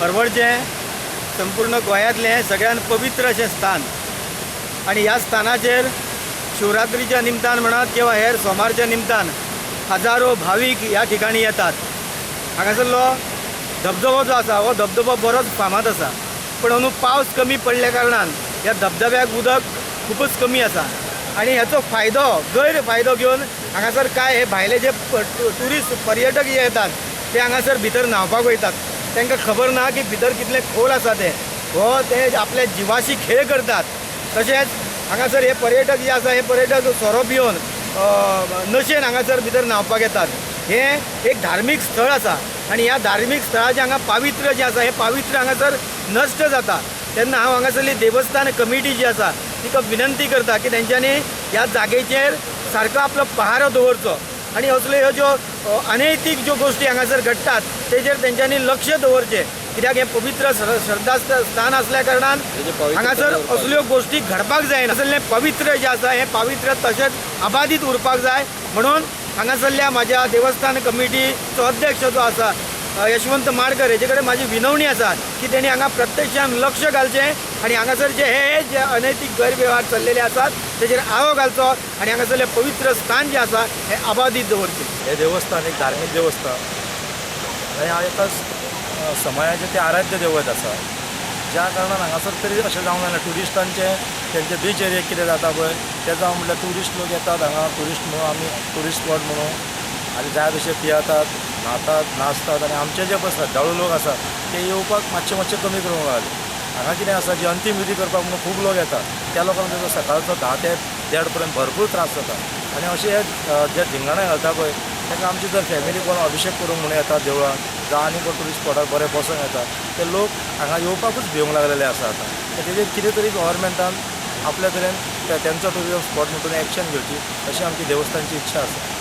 परवडचें संपूर्ण गोंयांतलें सगळ्यात पवित्र अशें स्थान आणि ह्या स्थानाचेर शिवरात्रीच्या निमतान म्हणत किंवा हेर सोमारच्या निमतान हजारो भाविक ह्या ठिकाणी येतात। हांगासरलो धबधबो जो आसा हो धबधबो बरोच फामाद आसा, पण अंदू पावस कमी पडल्या कारणान ह्या धबधब्याक उदक खूपच कमी आसा आणि ह्याचो गैरफायदो घेवन हांगासर काय हे भायले जे टुरिस्ट पर्यटक जे येतात ते हांगासर भितर न्हावपाक वयतात। तांकां खबर ना की भितर कितले खोल आसा ते आपल्या जिवाशी खेळ करतात। तशेंच हांगासर हे पर्यटक जे आसा हे पर्यटक सोरो पिवन नशेन हांगासर भितर न्हावपाक येतात। हे एक धार्मीक स्थळ आसा आणि ह्या धार्मीक स्थळाचें हांगा पावित्र्य जें आसा हे पावित्र्य हांगासर नश्ट जाता। तेन्ना हांव हांगासरली देवस्थान कमिटी जी आसा तिका विनंती करता की तेंच्यांनी ह्या जागेचेर सारको आपलो पहारो दवरचो आणि असल्यो ज्यो अनैतीक ज्यो गोष्टी हांगासर घडटात तेजेर तेंच्यांनी लक्ष दवरचें, कित्याक हे पवित्र श्रद्धास्थान असल्या कारणान हांगासर असल्यो गोष्टी घडपाक जायना। हांगासरलें पवित्र जें आसा हें पवित्र तशेंच अबाधीत उरपाक जाय म्हणून हांगासरल्या म्हाज्या देवस्थान कमिटीचो अध्यक्ष जो आसा यशवंत माडकर हेजे कडेन म्हाजी विनवणी आसा की तेणी हांगा प्रत्यक्षान लक्ष घालचें आणि हांगासरचे हे जे अनैतीक गैरव्यवहार चल्लेले आसात तेजेर आळो घालचो आणि हांगासरलें पवित्र स्थान जें आसा हें अबाधीत दवरचें। हे देवस्थान एक धार्मीक देवस्थान आनी हांव एकाच समाजाचें तें आराध्य दैवत आसा, ज्या कारणान हांगासर तरी अशें जावंक जायना ट्युरिस्टांचें तेंचे बीच एरियेक कितें जाता पळय तें जावं म्हणल्यार ट्युरिस्ट लोक येतात हांगा ट्युरिस्ट म्हणून आमी ट्युरिस्ट स्पॉट म्हणून आनी जाय तशें पियेतात न्हातात नाचतात आनी आमचे जे पळय श्रद्धाळू लोक आसा ते येवपाक मातशें कमी करूंक लागले। हांगा कितें आसा जी अंतिम विधी करपाक म्हणून खूब लोक येतात, त्या लोकांक तेजो सकाळचो 10 ते 1:30 पर्यंत भरपूर त्रास जाता आनी अशें जे धिंगाणे घालता पळय ताका आमची जर फॅमिली कोण अभिषेक करूंक म्हणून येतात देवळान जावं आनी कोण ट्युरिस्ट स्पॉटार बरे बसूंक येतात ते लोक हांगा येवपाकूच भिवंक लागलेले आसा आतां। तेजेर कितें तरी गव्हर्मेंटान आपल्या तरेन तेंचो ट्युरिजम स्पॉट म्हणून एक्शन घेवची अशी आमची देवस्थानची इच्छा आसा।